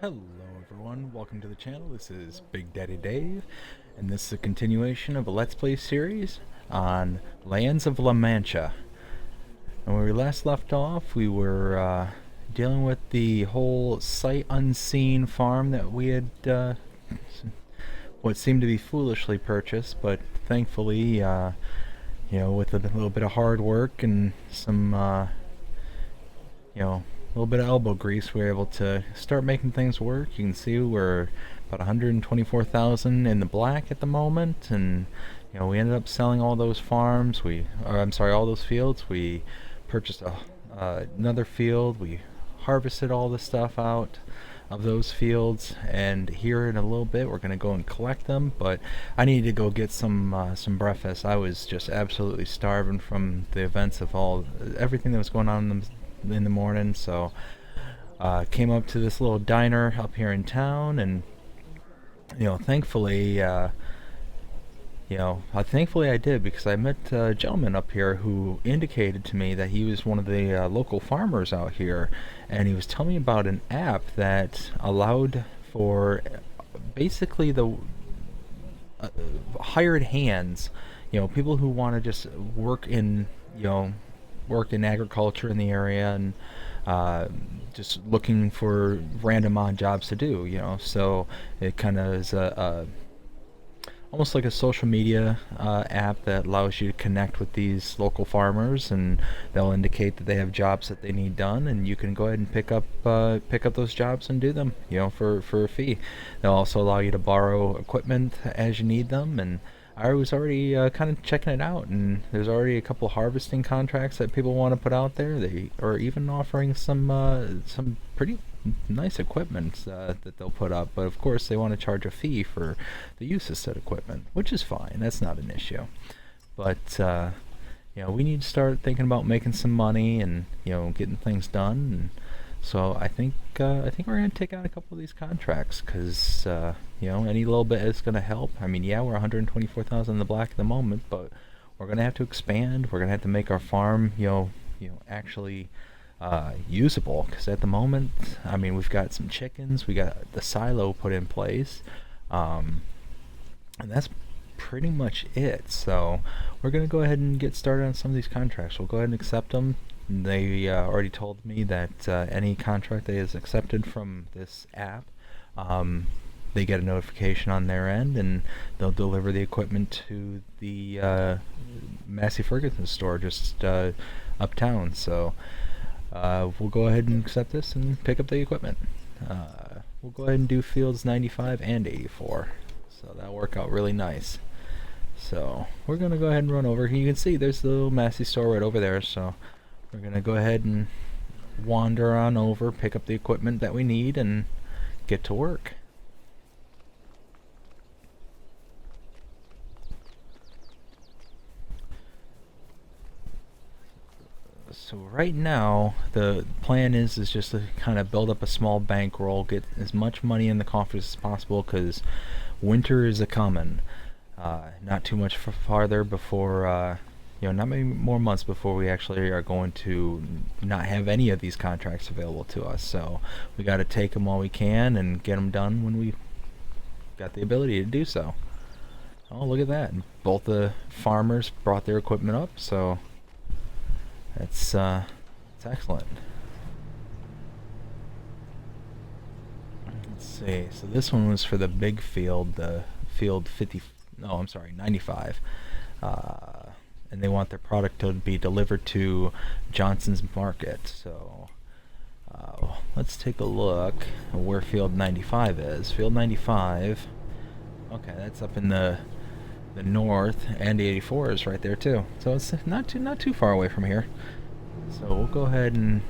Hello everyone, welcome to the channel. This is Big Daddy Dave, and this is a continuation of a Let's Play series on Lands of La Mancha. And where we last left off, we were dealing with the whole sight unseen farm that we had what seemed to be foolishly purchased, but thankfully, with a little bit of hard work and some, a little bit of elbow grease, we were able to start making things work. You can see we're about 124,000 in the black at the moment, and we ended up selling all those farms. All those fields. We purchased another field. We harvested all the stuff out of those fields, and here in a little bit we're gonna go and collect them. But I needed to go get some breakfast. I was just absolutely starving from the events of everything that was going on in the morning. So came up to this little diner up here in town, and thankfully thankfully I did, because I met a gentleman up here who indicated to me that he was one of the local farmers out here, and he was telling me about an app that allowed for basically the hired hands, people who want to just work in agriculture in the area, and just looking for random odd jobs to do. So it kind of is almost like a social media app that allows you to connect with these local farmers, and they'll indicate that they have jobs that they need done, and you can go ahead and pick up those jobs and do them, for a fee. They'll also allow you to borrow equipment as you need them, and I was already kind of checking it out, and there's already a couple harvesting contracts that people want to put out there. They are even offering some pretty nice equipment that they'll put up, but of course they want to charge a fee for the use of said equipment, which is fine. That's not an issue. But we need to start thinking about making some money and getting things done. And so I think we're gonna take out a couple of these contracts, because any little bit is gonna help. I mean, yeah, we're 124,000 in the black at the moment, but we're gonna have to expand. We're gonna have to make our farm actually usable, because at the moment, I mean, we've got some chickens, we got the silo put in place, and that's pretty much it. So we're gonna go ahead and get started on some of these contracts. We'll go ahead and accept them. They already told me that any contract that is accepted from this app, they get a notification on their end, and they'll deliver the equipment to the Massey Ferguson store just uptown. So we'll go ahead and accept this and pick up the equipment. We'll go ahead and do fields 95 and 84, so that'll work out really nice. So we're gonna go ahead and run over. You can see there's the little Massey store right over there, so we're gonna go ahead and wander on over, pick up the equipment that we need, and get to work. So right now the plan is just to kind of build up a small bankroll, get as much money in the coffers as possible, because winter is a coming. Not too much farther before not many more months before we actually are going to not have any of these contracts available to us. So we got to take them while we can and get them done when we got the ability to do so. Oh, look at that. Both the farmers brought their equipment up, so it's excellent. Let's see. So this one was for the big field, the field 50. No, I'm sorry, 95. And they want their product to be delivered to Johnson's Market. So let's take a look at where field 95 is. Field 95. Okay, that's up in the north, and the 84 is right there too. So it's not too far away from here. So we'll go ahead and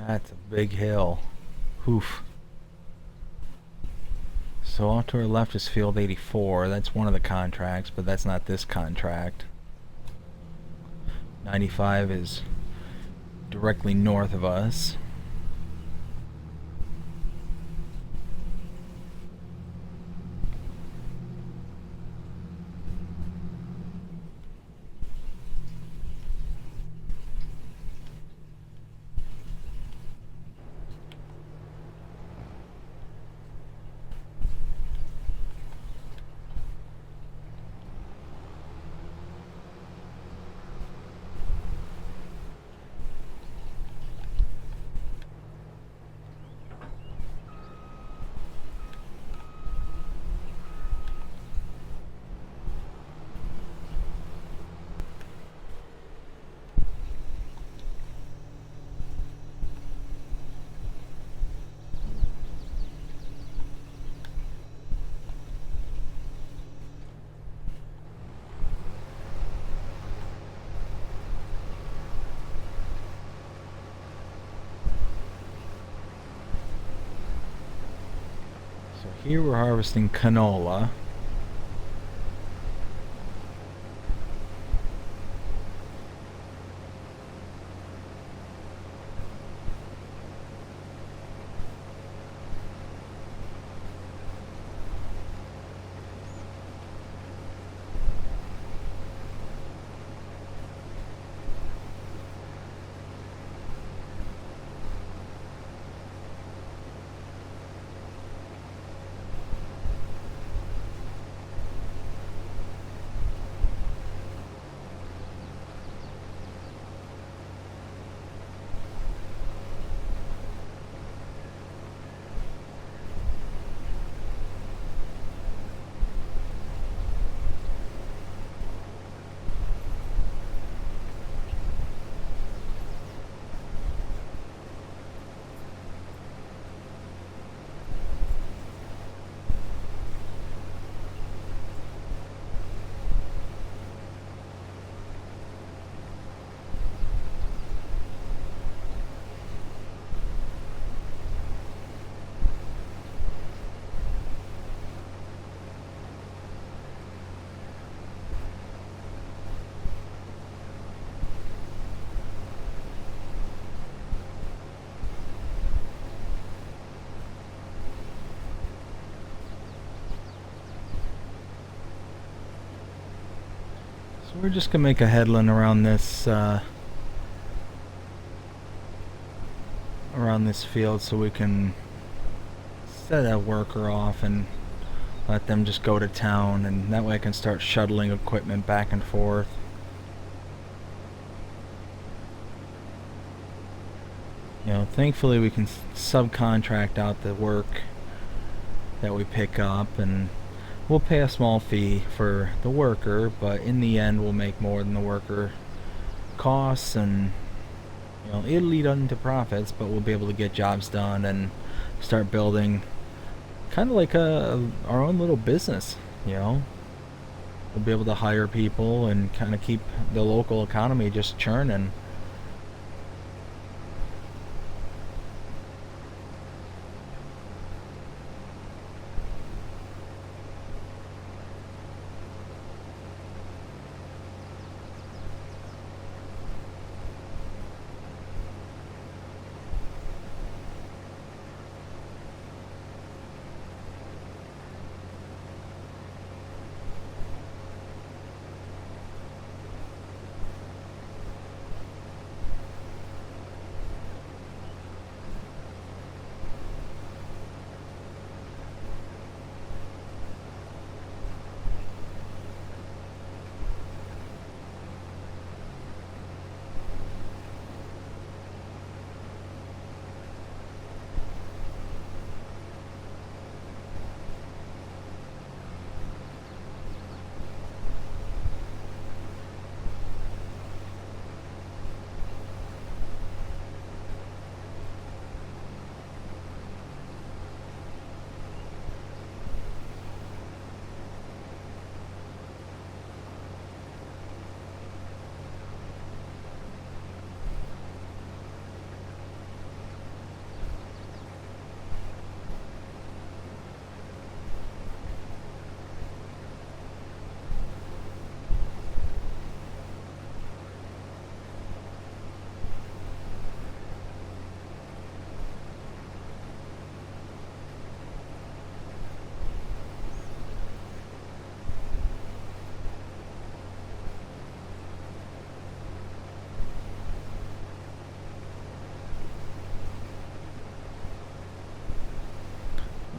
That's a big hill. Oof. So off to our left is Field 84. That's one of the contracts, but that's not this contract. 95 is directly north of us. So here we're harvesting canola. So we're just gonna make a headland around this field so we can set a worker off and let them just go to town, and that way I can start shuttling equipment back and forth. You know, thankfully we can subcontract out the work that we pick up, and we'll pay a small fee for the worker, but in the end we'll make more than the worker costs, and you know, it'll lead into profits, but we'll be able to get jobs done and start building kind of like our own little business, you know. We'll be able to hire people and kind of keep the local economy just churning.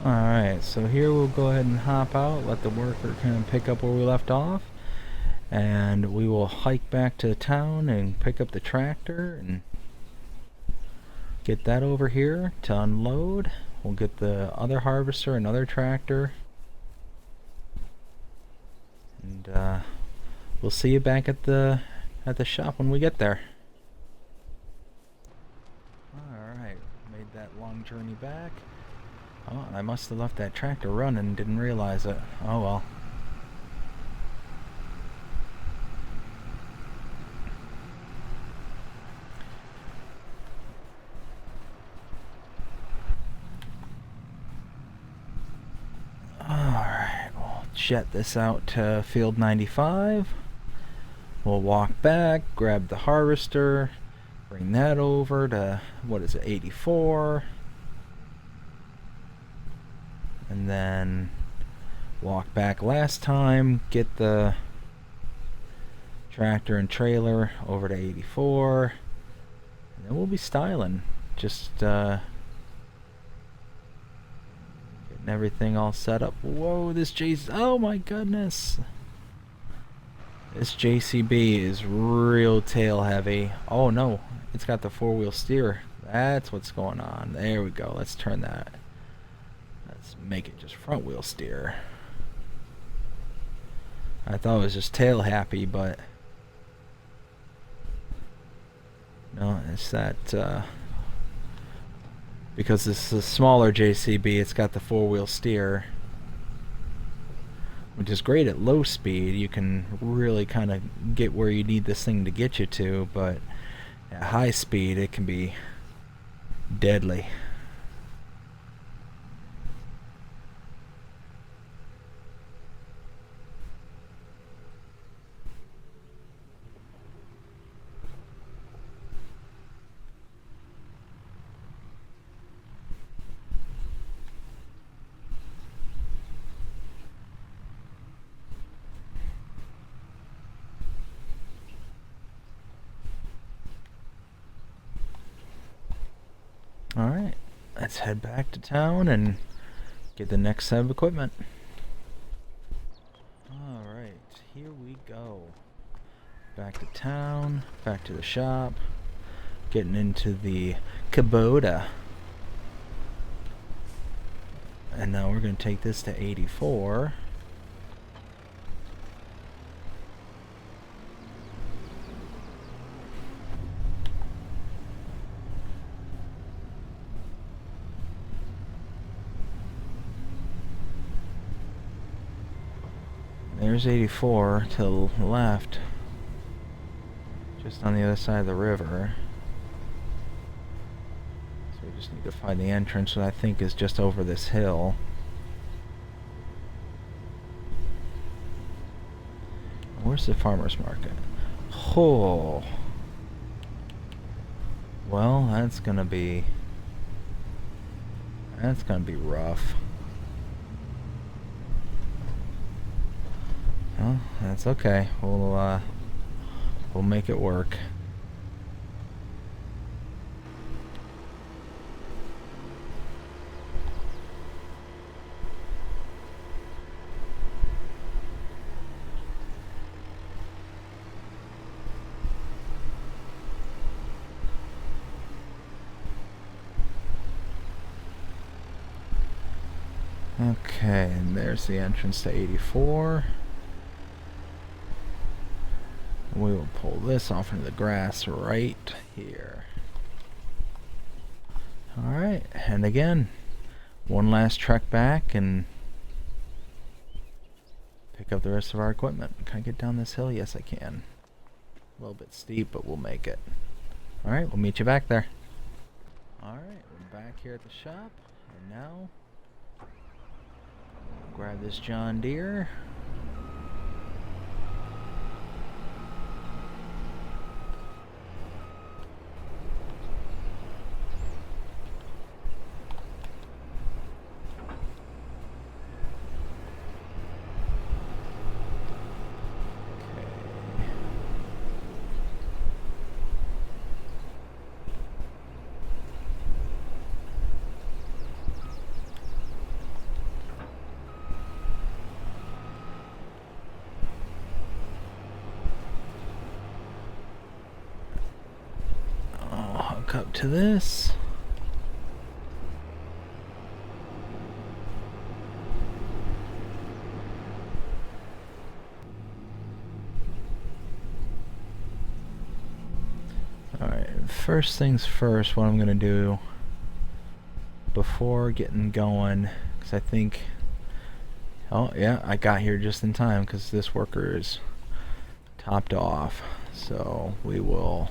Alright, so here we'll go ahead and hop out, let the worker kind of pick up where we left off, and we will hike back to town and pick up the tractor and get that over here to unload. We'll get the other harvester, another tractor, and we'll see you back at the shop when we get there. Alright, made that long journey back. Oh, I must have left that tractor running and didn't realize it. Oh well. Alright, we'll jet this out to field 95. We'll walk back, grab the harvester, bring that over to, what is it, 84. And then walk back last time, get the tractor and trailer over to 84, and then we'll be styling. Just getting everything all set up. Whoa, this oh my goodness. This JCB is real tail heavy. Oh no, it's got the 4-wheel steer. That's what's going on. There we go. Let's turn that. Let's make it just front wheel steer. I thought it was just tail happy, but no, it's that because this is a smaller JCB, it's got the 4-wheel steer, which is great at low speed. You can really kind of get where you need this thing to get you to, but at high speed it can be deadly. Alright, let's head back to town and get the next set of equipment. Alright, here we go. Back to town, back to the shop, getting into the Kubota. And now we're going to take this to 84. There's 84 to the left, just on the other side of the river. So we just need to find the entrance, which I think is just over this hill. Where's the farmer's market? Oh, well, that's gonna be rough. Well, that's okay. We'll make it work. Okay, and there's the entrance to 84. We will pull this off into the grass right here. Alright, and again, one last trek back and pick up the rest of our equipment. Can I get down this hill? Yes, I can. A little bit steep, but we'll make it. Alright, we'll meet you back there. Alright, we're back here at the shop, and now grab this John Deere. to this. Alright, first things first, what I'm going to do before getting going, because I think... Oh, yeah, I got here just in time because this worker is topped off. So we will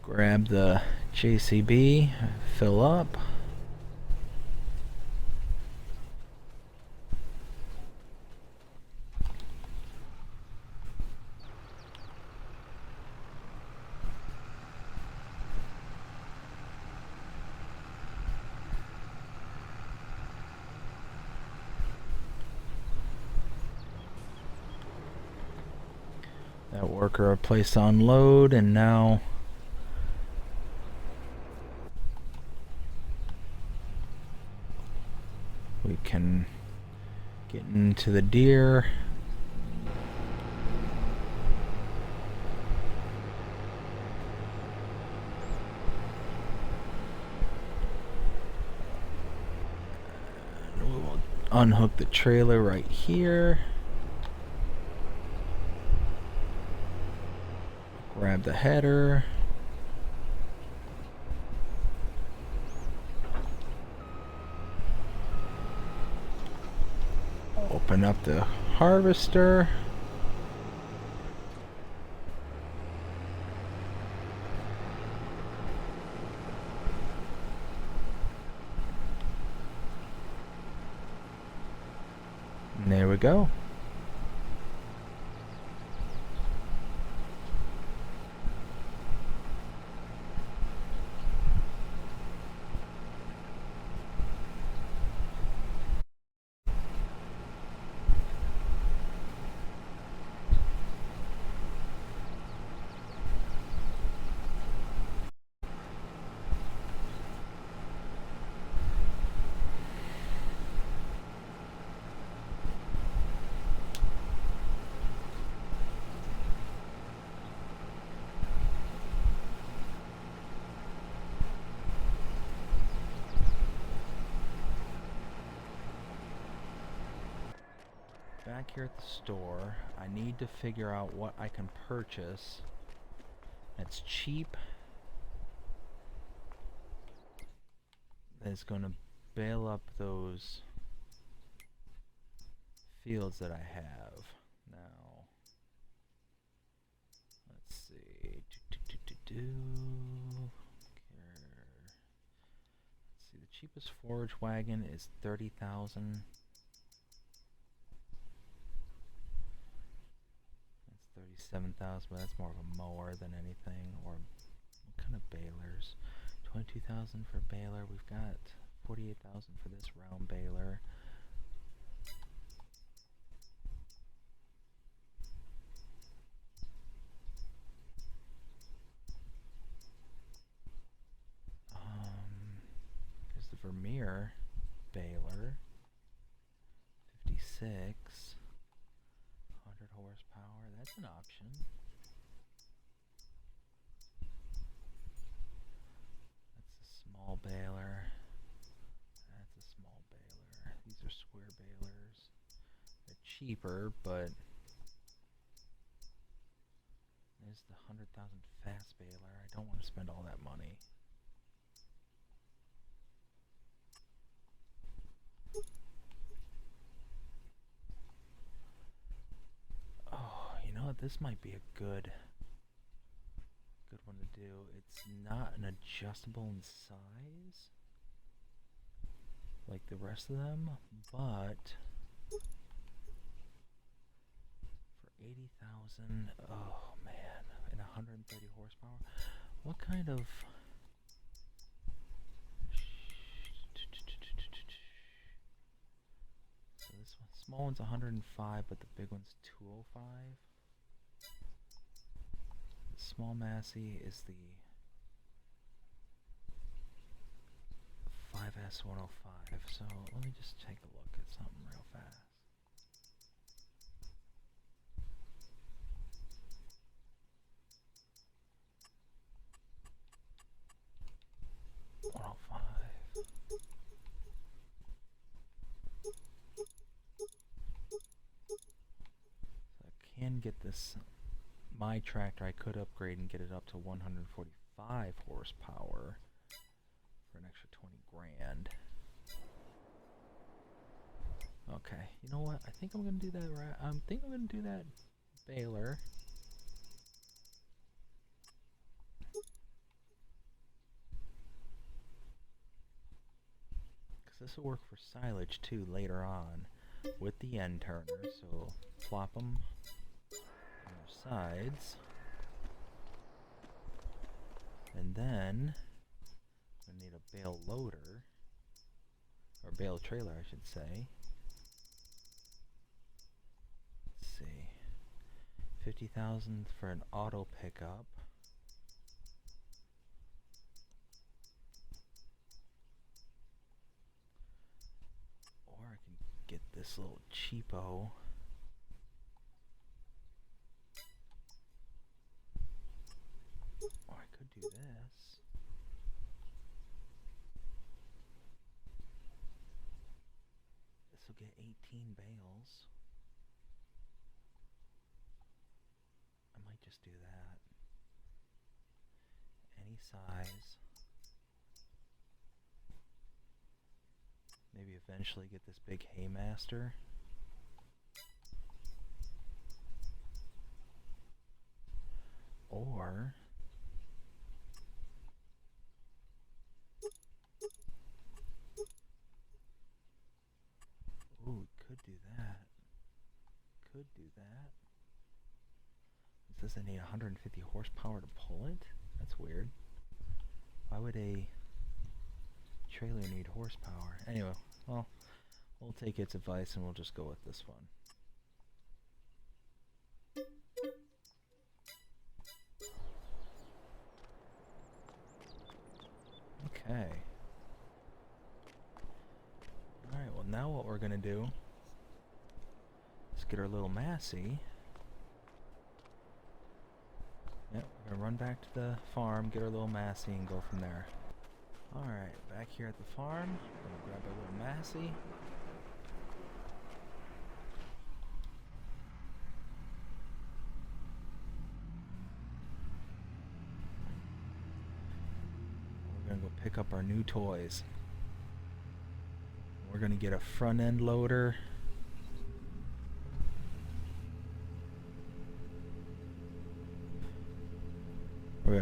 grab the JCB, fill up. That worker placed on load, and now we can get into the deer. And we will unhook the trailer right here. Grab the header. Open up the harvester. And there we go. Back here at the store, I need to figure out what I can purchase that's cheap, that's going to bail up those fields that I have. Now, let's see. Let's see, the cheapest forage wagon is 30,000. 37,000, but that's more of a mower than anything. Or what kind of balers? 22,000 for baler. We've got 48,000 for this round baler. Here's the Vermeer baler. 56. 100 horsepower. That's an option. That's a small baler. That's a small baler. These are square balers. They're cheaper, but there's the 100,000 fast baler. I don't want to spend all that money. Oh, you know what? This might be a good one to do. It's not an adjustable in size like the rest of them, but for 80,000, oh man, and 130 horsepower. What kind of... So this one, small one's 105, but the big one's 205. The small Massey is the 5S105. So let me just take a look at something real fast. So I can get this, my tractor, I could upgrade and get it up to 145 horsepower for an extra 20 grand. Okay, you know what? I think I'm gonna do that. I think I'm gonna do that baler. Because this will work for silage too later on with the end turners. So flop them on their sides, and then I'm gonna need a bale loader or bale trailer, I should say. 50,000 for an auto pickup. Or I can get this little cheapo. Or I could do this. This will get 18 bales. I might just do that. Any size. Maybe eventually get this big haymaster. Or ooh, could do that. Could do that. It says I need 150 horsepower to pull it? That's weird. Why would a trailer need horsepower? Anyway, well, we'll take its advice and we'll just go with this one. Okay. Alright, well now what we're gonna do is get our little Massey. Yep, we're gonna run back to the farm, get our little Massey, and go from there. Alright, back here at the farm, we're gonna grab our little Massey. We're gonna go pick up our new toys. We're gonna get a front end loader.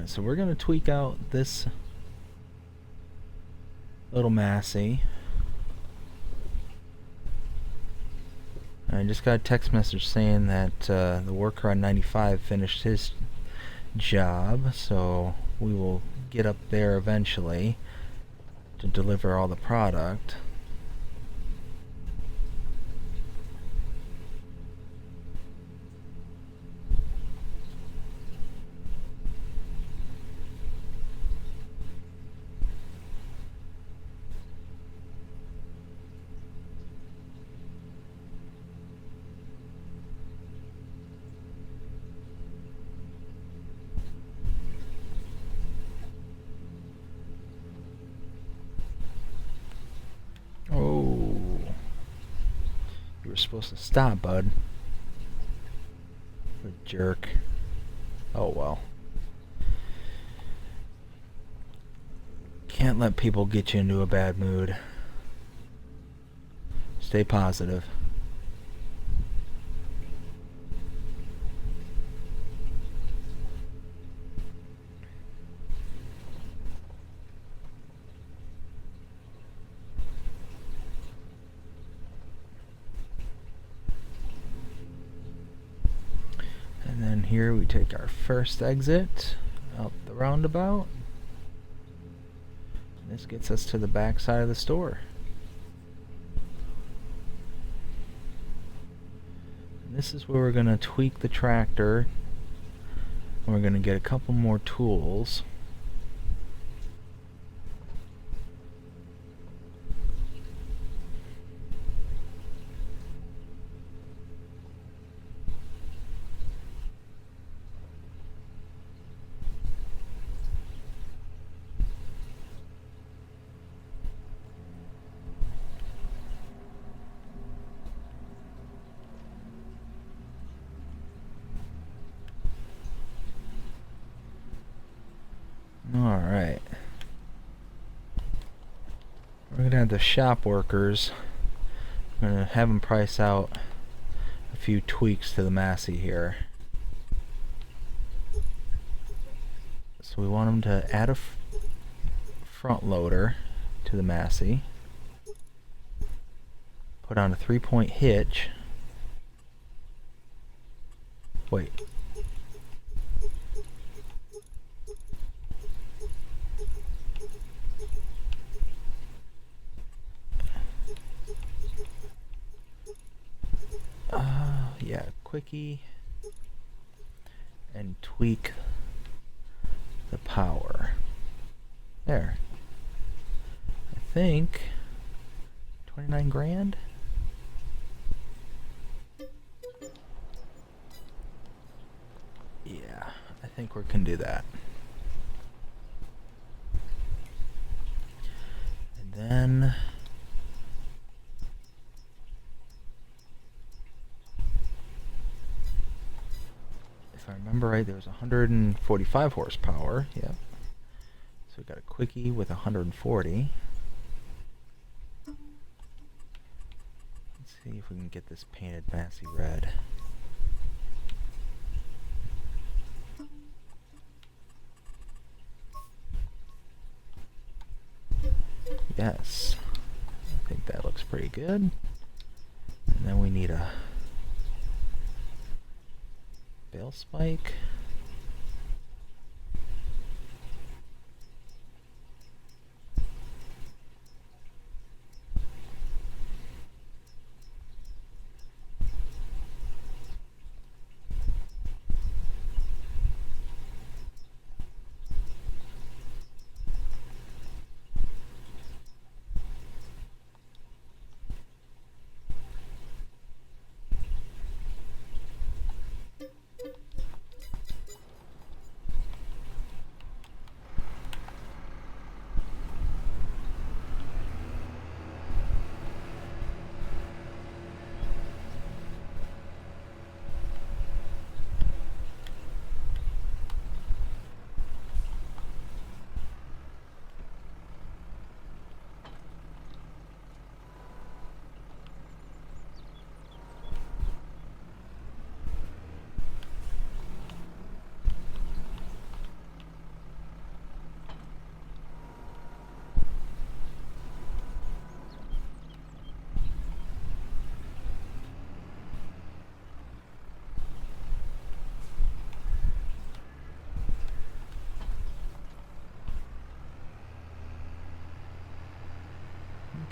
So we're gonna tweak out this little Massey. I just got a text message saying that the worker on 95 finished his job, so we will get up there eventually to deliver all the product. You were supposed to stop, bud. What a jerk. Oh well. Can't let people get you into a bad mood. Stay positive. And then here we take our first exit out the roundabout. This gets us to the back side of the store. And this is where we're going to tweak the tractor. And we're going to get a couple more tools. We're gonna have the shop workers. I'm gonna have them price out a few tweaks to the Massey here. So we want them to add a front loader to the Massey. Put on a 3-point hitch. Wait. Yeah, quickie and tweak the power. There. I think 29 grand. Yeah, I think we can do that. And then if I remember right, there was 145 horsepower. Yep. So we got a quickie with 140. Let's see if we can get this painted Massey red. Yes. I think that looks pretty good. And then we need a bale spike.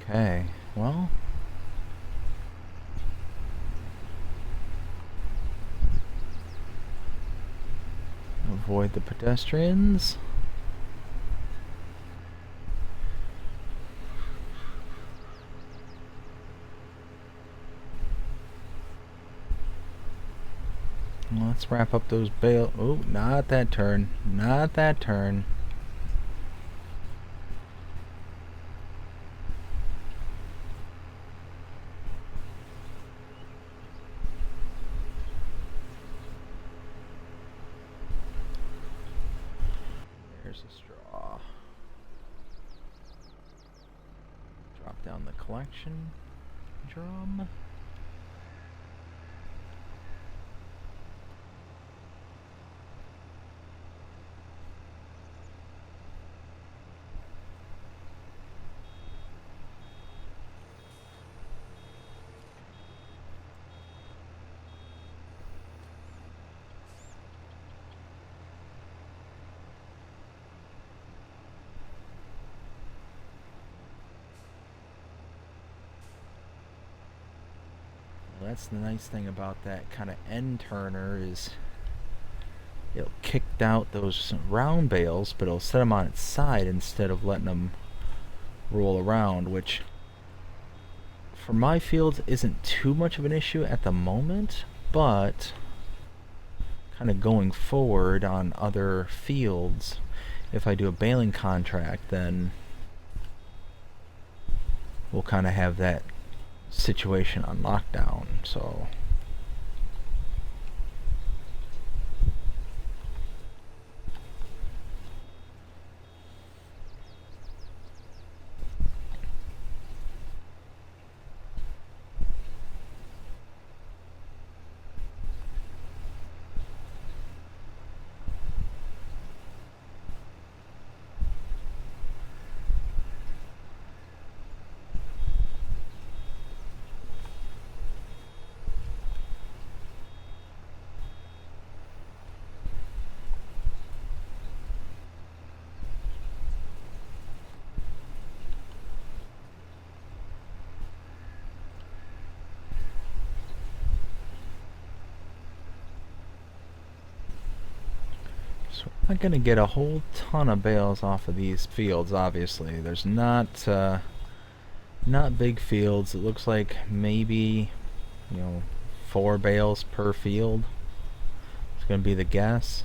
Okay, well, avoid the pedestrians. Let's wrap up those bale. Oh, not that turn. Not that turn. There's a straw. Drop down the collection drum. That's the nice thing about that kind of end turner is it'll kick out those round bales, but it'll set them on its side instead of letting them roll around, which for my fields isn't too much of an issue at the moment, but kind of going forward on other fields, if I do a baling contract, then we'll kind of have that situation on lockdown. So So we're not gonna get a whole ton of bales off of these fields, obviously. There's not big fields. It looks like maybe, you know, 4 bales per field. It's gonna be the guess.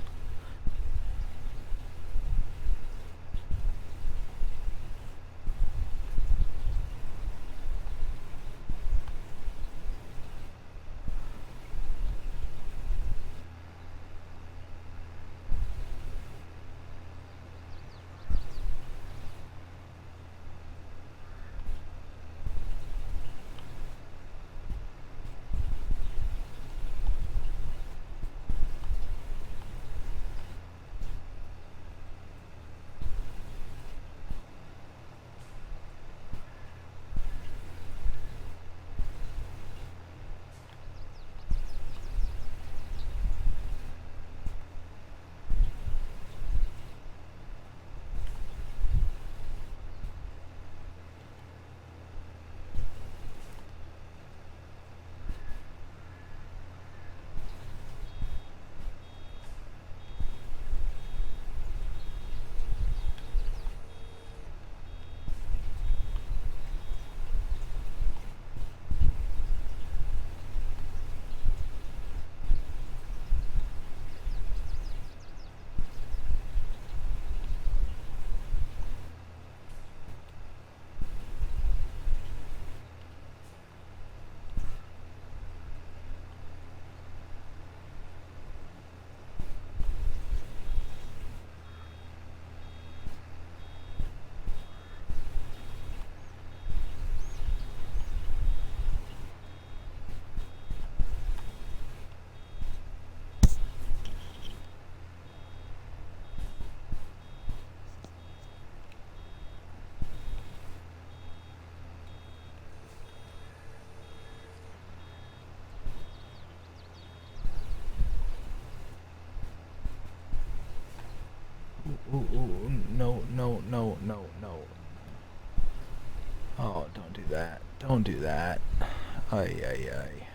Ooh, no, no, no, no, no. Oh, don't do that. Don't do that. Ay, ay, ay.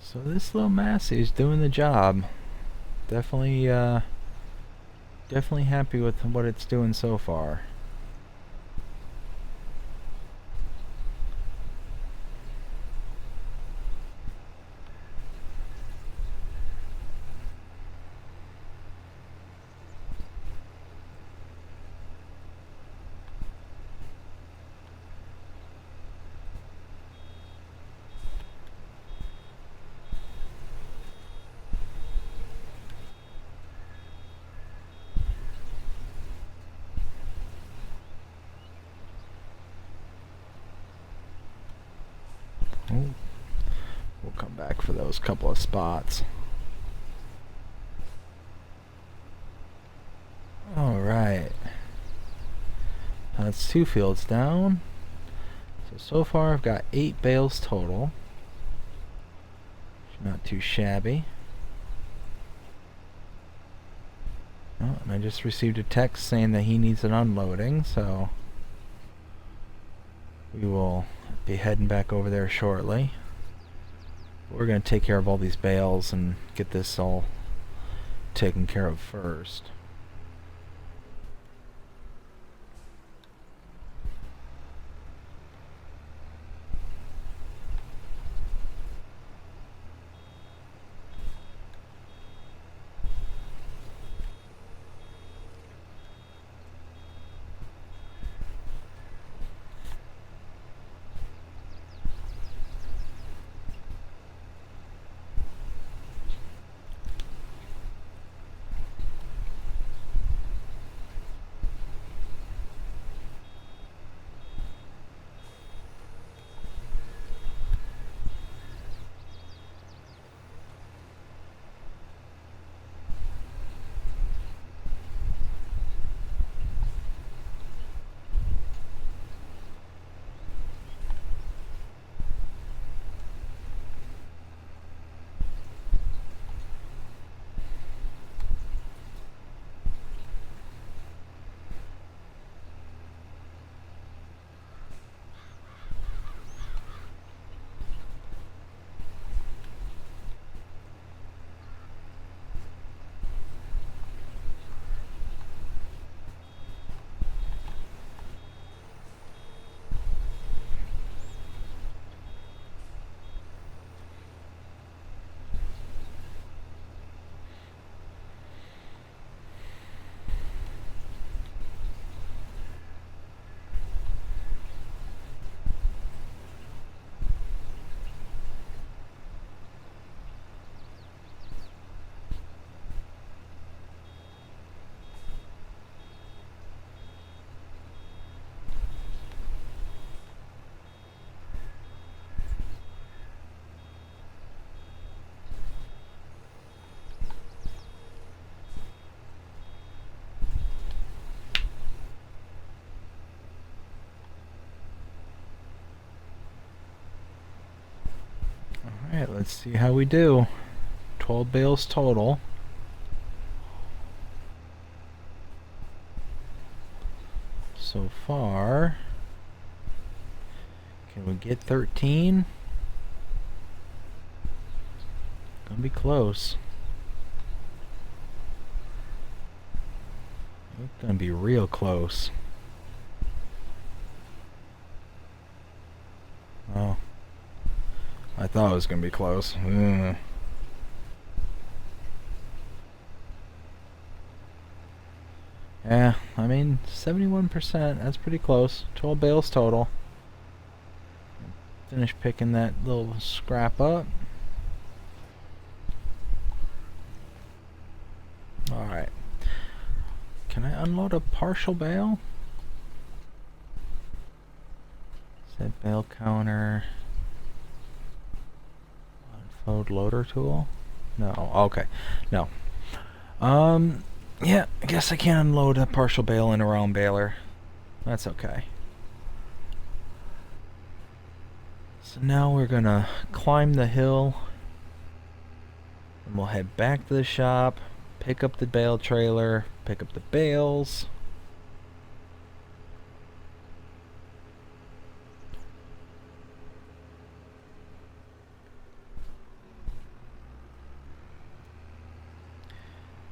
So this little Massey's doing the job. Definitely, definitely happy with what it's doing so far. Ooh, we'll come back for those couple of spots. Alright. That's 2 fields down. So far I've got 8 bales total. Not too shabby. Oh, and I just received a text saying that he needs an unloading, so we will be heading back over there shortly. We're going to take care of all these bales and get this all taken care of first. Alright, let's see how we do. 12 bales total. So far, can we get 13? Gonna be close. It's gonna be real close. Oh, I thought it was gonna be close. Yeah, I mean, 71%, that's pretty close. 12 bales total. Finish picking that little scrap up. Alright. Can I unload a partial bale? Set bale counter. Unfold loader tool? No. Okay. No. Yeah, I guess I can't unload a partial bale in a round baler. That's okay. So now we're gonna climb the hill and we'll head back to the shop, pick up the bale trailer, pick up the bales.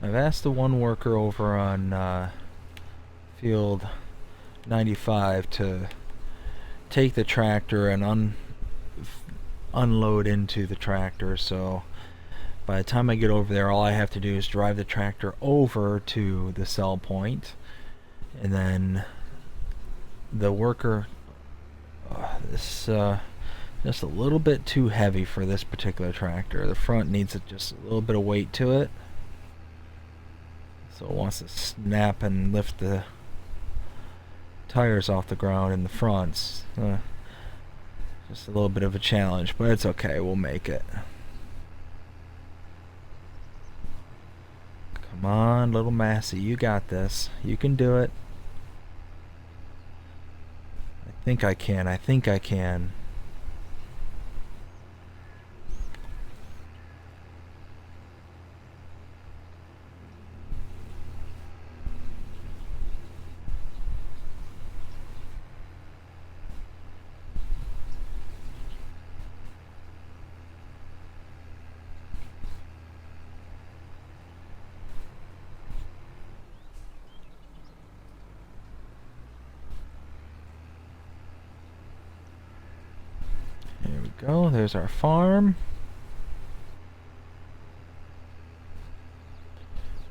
I've asked the one worker over on field 95 to take the tractor and unload into the tractor, so by the time I get over there, all I have to do is drive the tractor over to the sell point, and then the worker, this just a little bit too heavy for this particular tractor. The front needs just a little bit of weight to it, so it wants to snap and lift the tires off the ground in the fronts. Just a little bit of a challenge, but it's okay, we'll make it. Come on, little Massey, you got this. You can do it. I think I can. There we go, there's our farm.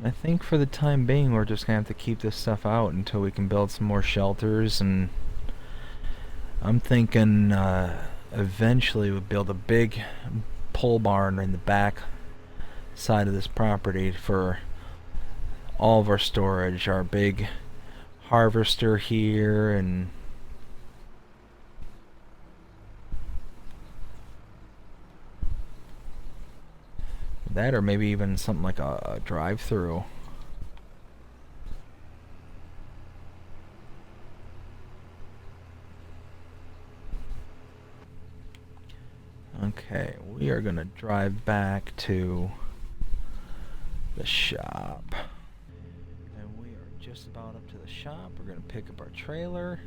I think for the time being we're just gonna have to keep this stuff out until we can build some more shelters, and I'm thinking eventually we'll build a big pole barn in the back side of this property for all of our storage, our big harvester here, and that, or maybe even something like a drive-through. Okay, we are gonna drive back to the shop. And we are just about up to the shop. We're gonna pick up our trailer.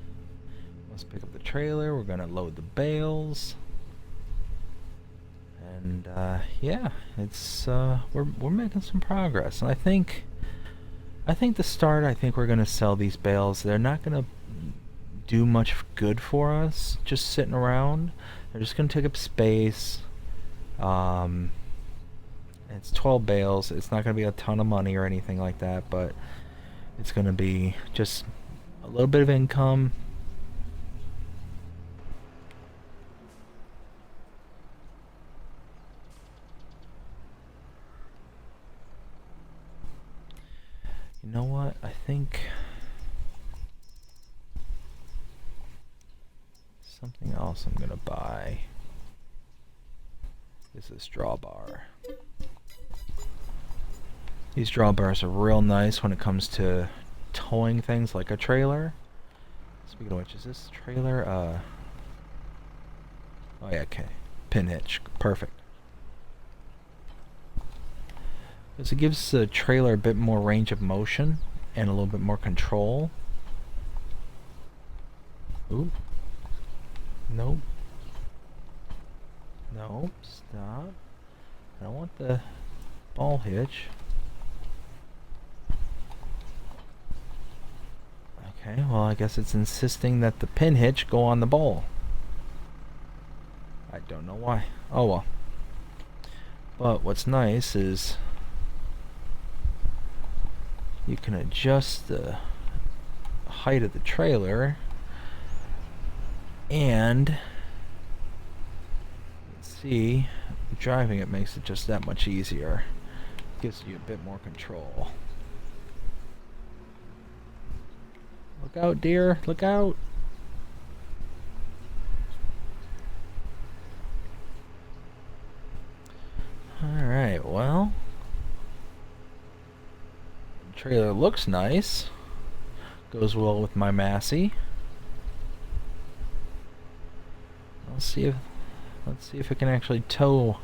Let's pick up the trailer. We're gonna load the bales. And yeah, it's we're making some progress. And I think to start, I think we're gonna sell these bales. They're not gonna do much good for us just sitting around. They're just gonna take up space. It's 12 bales. It's not gonna be a ton of money or anything like that, but it's gonna be just a little bit of income. You know what? I think something else I'm gonna buy is this drawbar. These drawbars are real nice when it comes to towing things like a trailer. Speaking of which, is this trailer oh yeah, okay. Pin hitch. Perfect. Because it gives the trailer a bit more range of motion and a little bit more control. Ooh. Nope. Nope. Stop. I don't want the ball hitch. Okay, well, I guess it's insisting that the pin hitch go on the ball. I don't know why. Oh well. But what's nice is you can adjust the height of the trailer, and let's see, driving it makes it just that much easier. Gives you a bit more control. Look out, dear. Look out. Alright, well, the trailer looks nice. Goes well with my Massey. Let's see if it can actually tow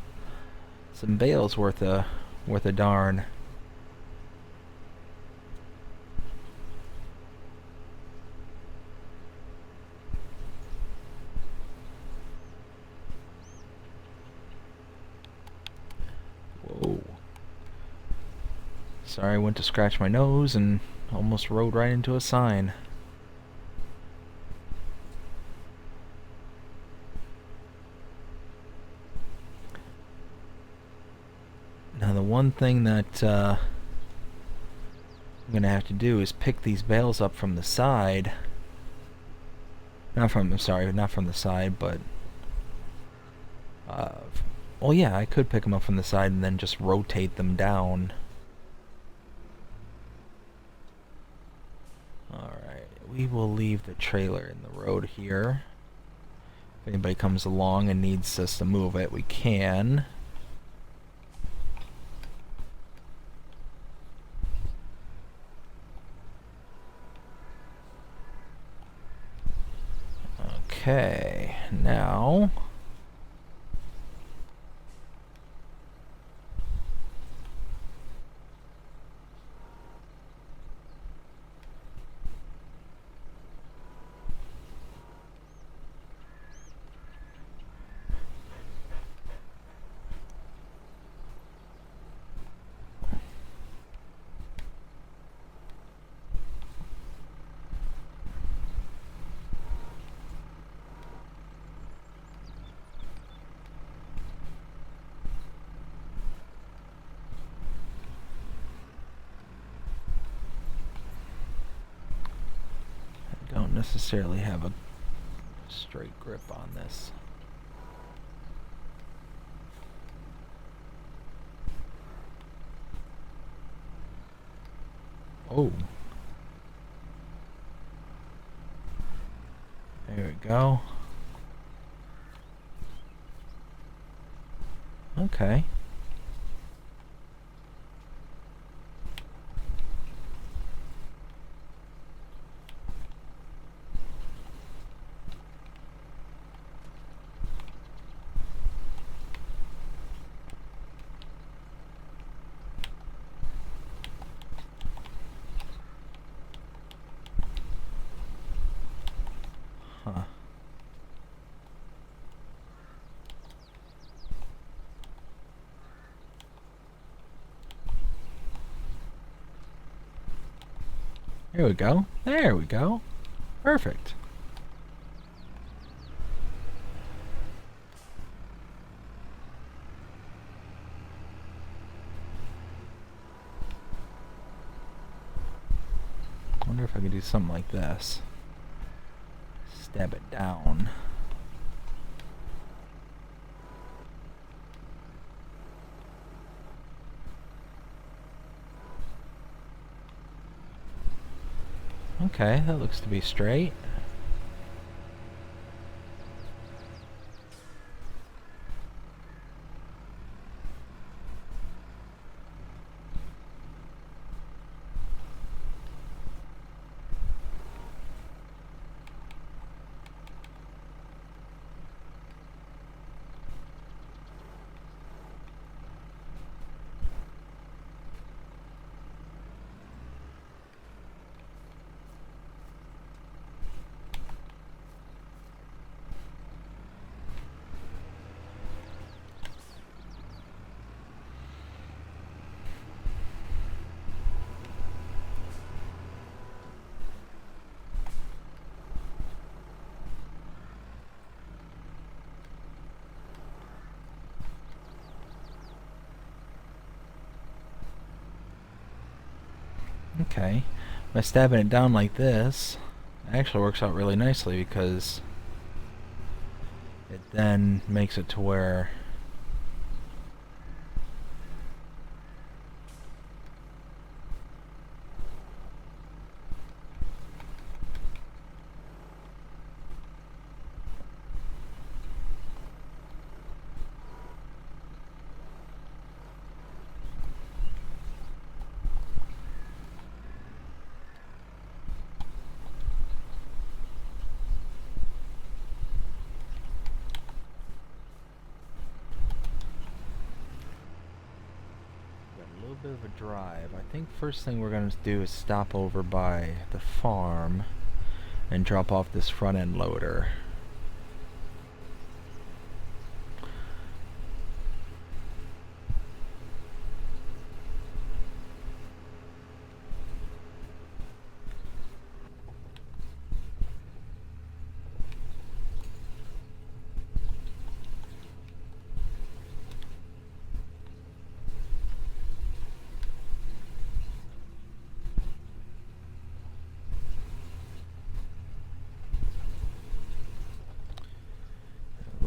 some bales worth a darn. Whoa. Sorry, I went to scratch my nose and almost rode right into a sign. Now the one thing that I'm gonna have to do is pick these bales up from the side. Not from the side, but well, yeah, I could pick them up from the side and then just rotate them down. Alright, we will leave the trailer in the road here. If anybody comes along and needs us to move it, we can. Okay, now don't necessarily have a straight grip on this. Oh. There we go. Okay. Huh. There we go. There we go. Perfect. I wonder if I could do something like this. Stab it down. Okay, that looks to be straight. Okay. By stabbing it down like this, it actually works out really nicely because it then makes it to where a little bit of a drive. I think first thing we're going to do is stop over by the farm and drop off this front end loader.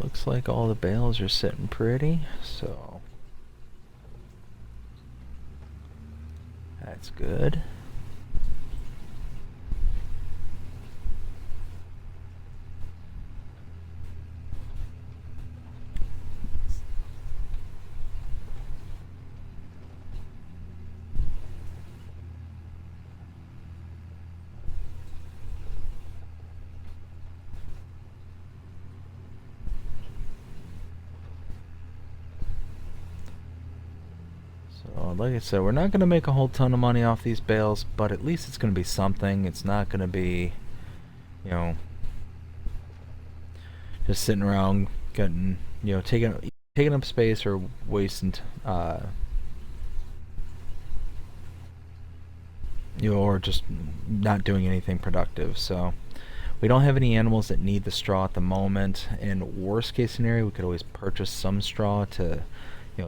Looks like all the bales are sitting pretty, so that's good. So, like I said, we're not going to make a whole ton of money off these bales, but at least it's going to be something. It's not going to be, you know, just sitting around getting, taking up space or wasting, or just not doing anything productive. So, we don't have any animals that need the straw at the moment. In worst case scenario, we could always purchase some straw to,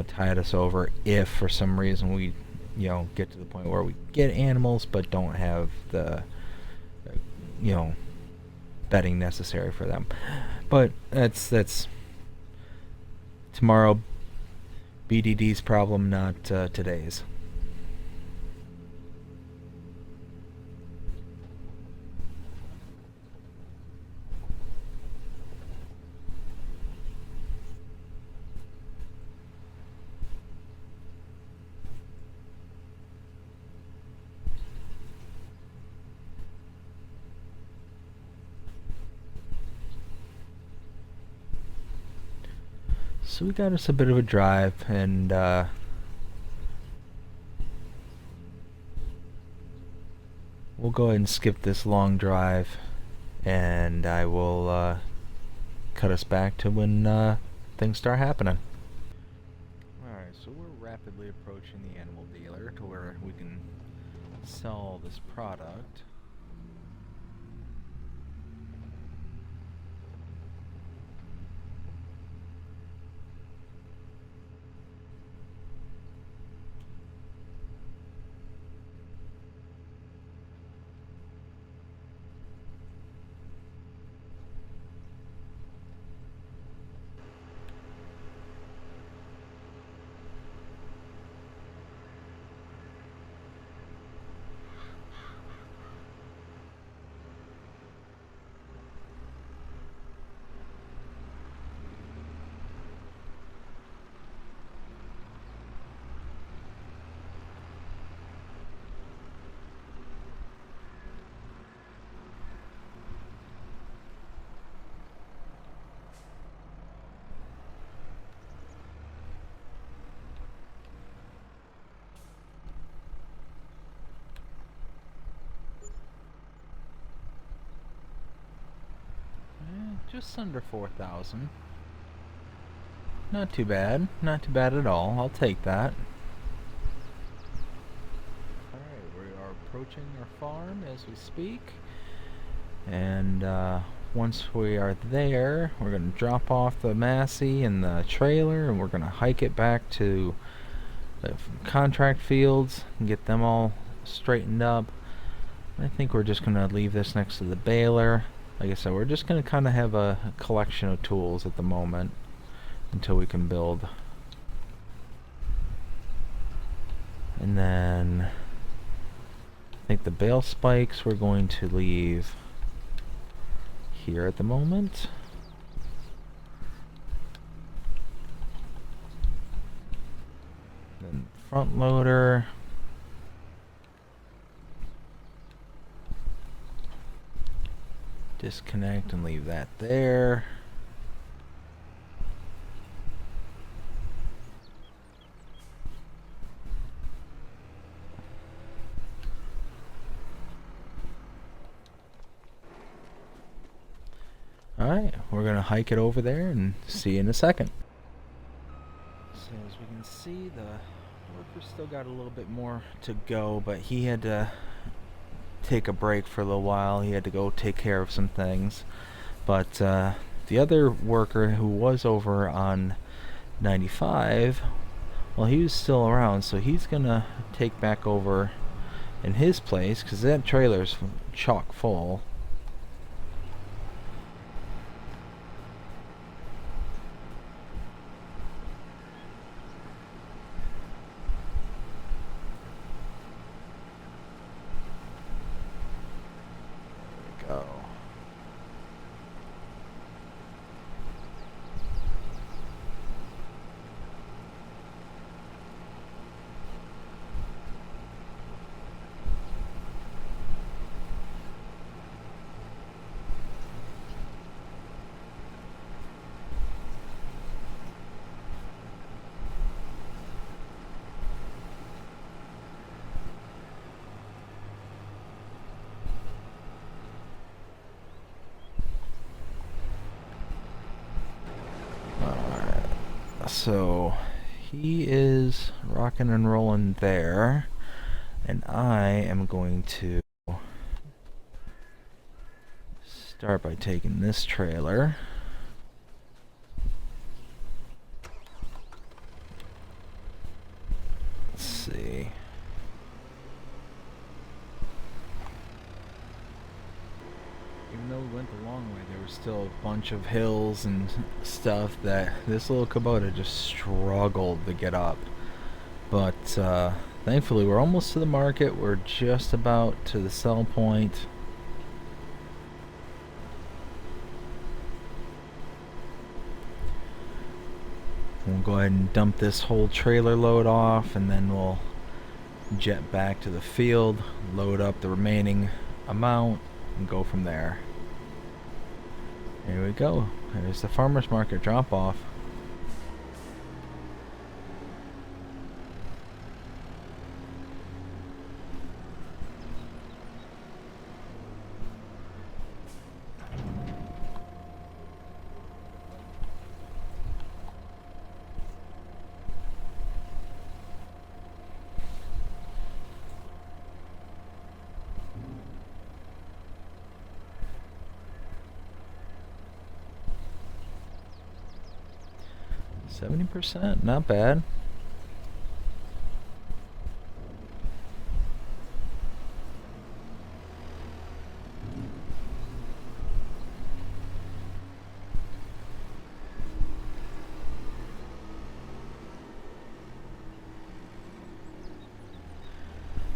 tide us over if for some reason we, get to the point where we get animals but don't have the, you know, bedding necessary for them. But that's tomorrow BDD's problem, not today's. So we got us a bit of a drive, and we'll go ahead and skip this long drive, and I will cut us back to when things start happening. Alright, so we're rapidly approaching the animal dealer to where we can sell this product. Just under 4,000. Not too bad. Not too bad at all. I'll take that. Alright, we are approaching our farm as we speak. And once we are there, we're going to drop off the Massey and the trailer, and we're going to hike it back to the contract fields and get them all straightened up. I think we're just going to leave this next to the baler. Like I said, we're just going to kind of have a collection of tools at the moment until we can build. And then I think the bale spikes we're going to leave here at the moment. Then front loader. Disconnect and leave that there. Alright, we're going to hike it over there and see you in a second. So as we can see, the worker still got a little bit more to go, but he had to take a break for a little while. He had to go take care of some things. But the other worker who was over on 95, well, he was still around, so he's going to take back over in his place, because that trailer's chock full. Go. So he is rocking and rolling there, and I am going to start by taking this trailer. Let's see. Even though we went the long way, there was still a bunch of hills and stuff that this little Kubota just struggled to get up. But thankfully we're almost to the market. We're just about to the sell point. We'll go ahead and dump this whole trailer load off, and then we'll jet back to the field, load up the remaining amount, and go from there. Here we go. There's the farmer's market drop off. %, not bad.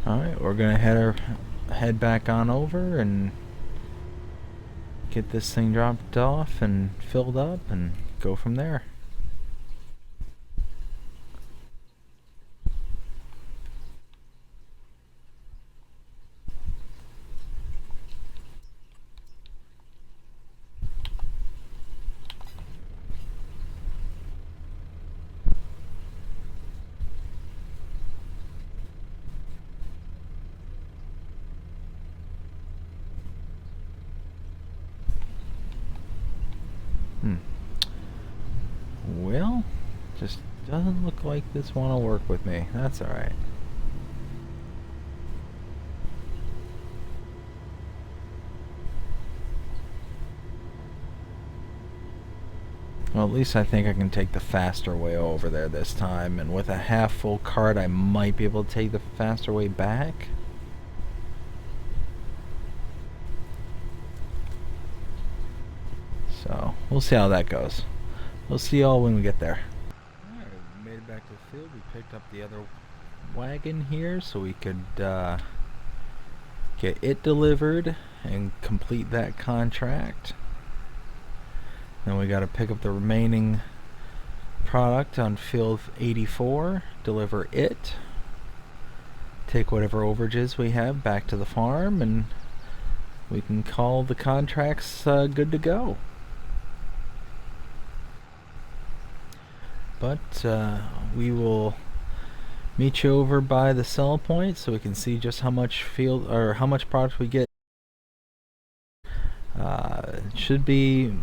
Alright, we're gonna head back on over and get this thing dropped off and filled up and go from there. Well, just doesn't look like this want to work with me. That's alright. Well, at least I think I can take the faster way over there this time, and with a half full cart I might be able to take the faster way back. So we'll see how that goes. We'll see y'all when we get there. Alright, we made it back to the field. We picked up the other wagon here so we could get it delivered and complete that contract. Then we got to pick up the remaining product on field 84, deliver it, take whatever overages we have back to the farm, and we can call the contracts good to go. But we will meet you over by the sell point so we can see just how much field or how much product we get. It should be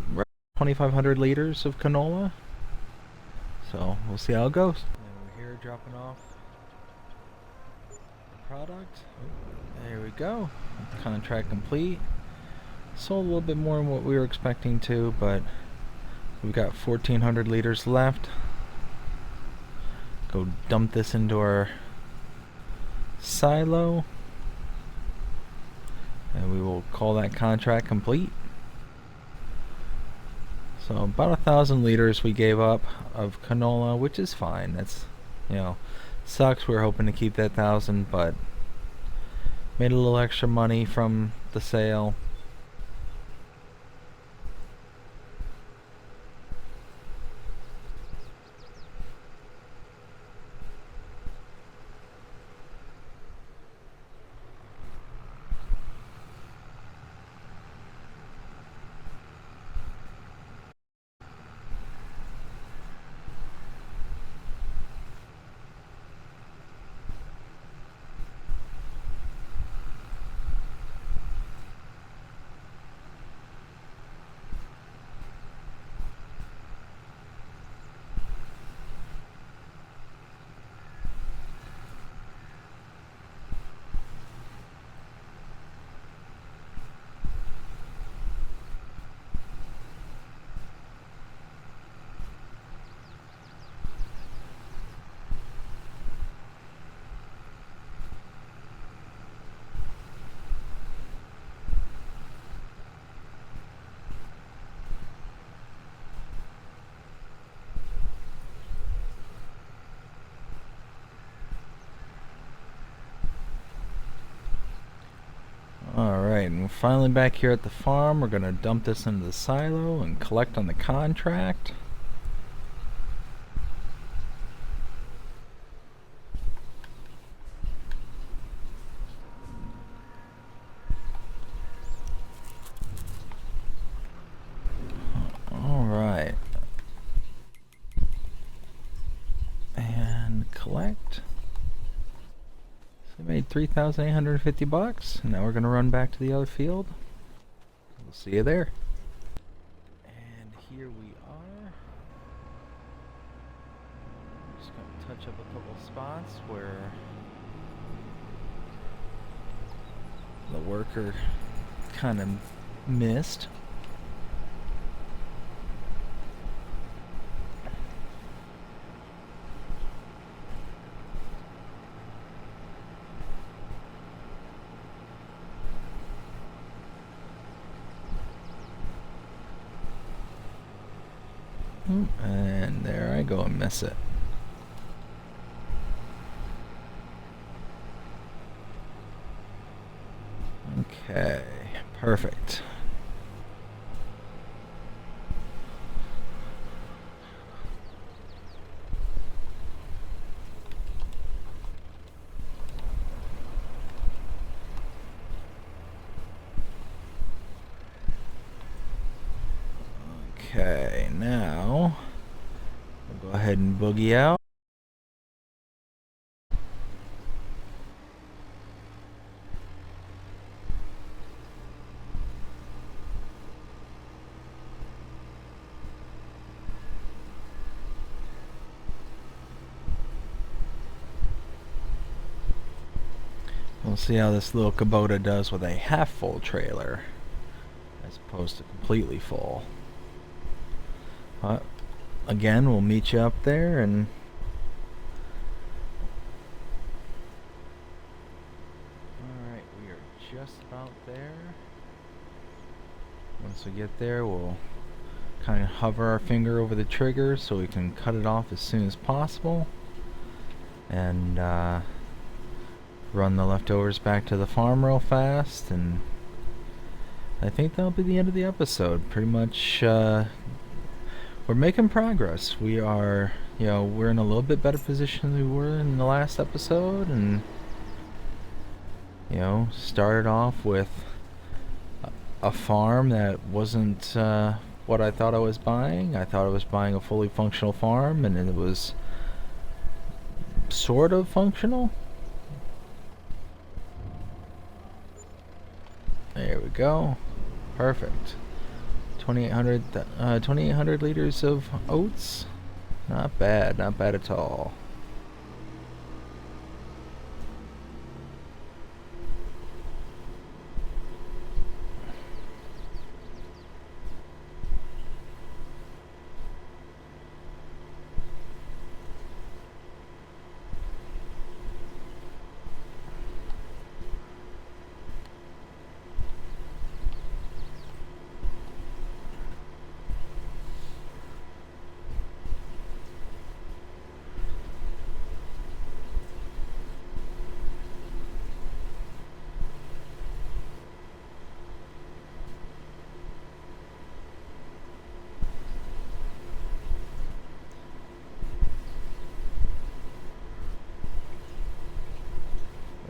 2,500 liters of canola. So we'll see how it goes. And we're here dropping off the product. There we go. Contract complete. Sold a little bit more than what we were expecting to, but we've got 1,400 liters left. Go dump this into our silo, and we will call that contract complete. So about 1,000 liters we gave up of canola, which is fine. That's, you know, sucks. We were hoping to keep that 1,000, but made a little extra money from the sale. Alright, and we're finally back here at the farm. We're gonna dump this into the silo and collect on the contract. Alright. And collect. So we made 3,850 bucks. Now we're gonna run back to the other field. We'll see you there. And here we are. Just gonna touch up a couple spots where the worker kind of missed. And there I go and miss it. Okay, perfect. Okay, now we'll go ahead and boogie out. We'll see how this little Kubota does with a half full trailer as opposed to completely full. But again, we'll meet you up there, and alright, we are just about there. Once we get there, we'll kind of hover our finger over the trigger so we can cut it off as soon as possible, and run the leftovers back to the farm real fast, and I think that'll be the end of the episode. Pretty much, we're making progress. We are, we're in a little bit better position than we were in the last episode, and, started off with a farm that wasn't what I thought I was buying. I thought I was buying a fully functional farm, and it was sort of functional. There we go. Perfect. 2,800 liters of oats. Not bad, not bad at all.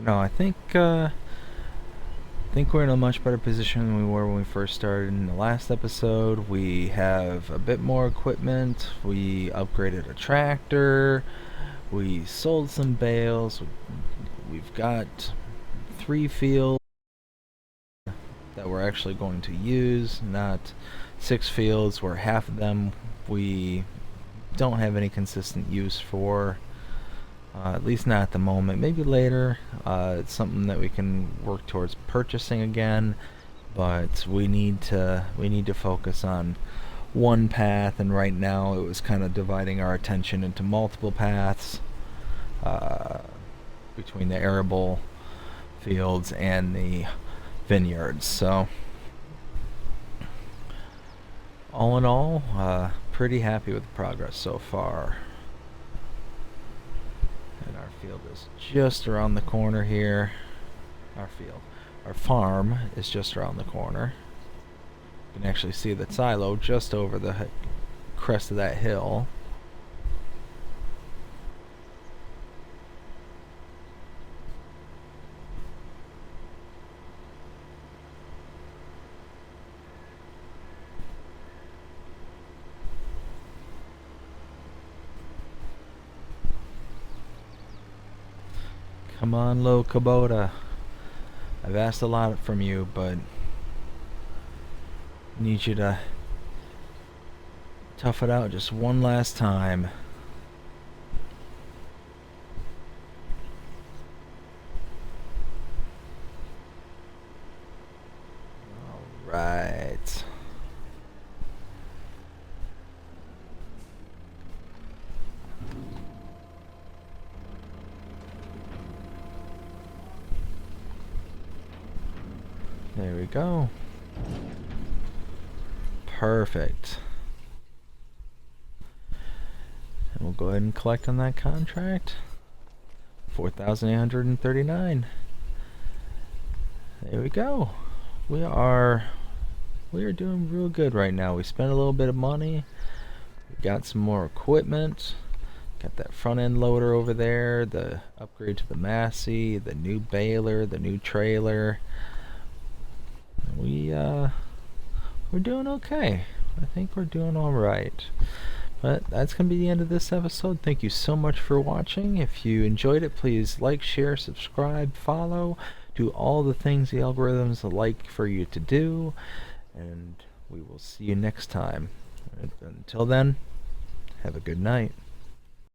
No, I think we're in a much better position than we were when we first started in the last episode. We have a bit more equipment. We upgraded a tractor. We sold some bales. We've got 3 fields that we're actually going to use, not 6 fields where half of them we don't have any consistent use for. At least not at the moment. Maybe later. It's something that we can work towards purchasing again, but we need to focus on one path, and right now it was kind of dividing our attention into multiple paths between the arable fields and the vineyards. So all in all, pretty happy with the progress so far. And our field is just around the corner here. Our farm is just around the corner. You can actually see the silo just over the crest of that hill. Come on, Lo Kubota. I've asked a lot from you, but I need you to tough it out just one last time. Alright. There we go. Perfect. And we'll go ahead and collect on that contract. 4,839. There we go. We are doing real good right now. We spent a little bit of money. We got some more equipment. Got that front end loader over there, the upgrade to the Massey, the new baler, the new trailer. We're doing okay. I think we're doing all right. But that's going to be the end of this episode. Thank you so much for watching. If you enjoyed it, please like, share, subscribe, follow. Do all the things the algorithms would like for you to do. And we will see you next time. Until then, have a good night.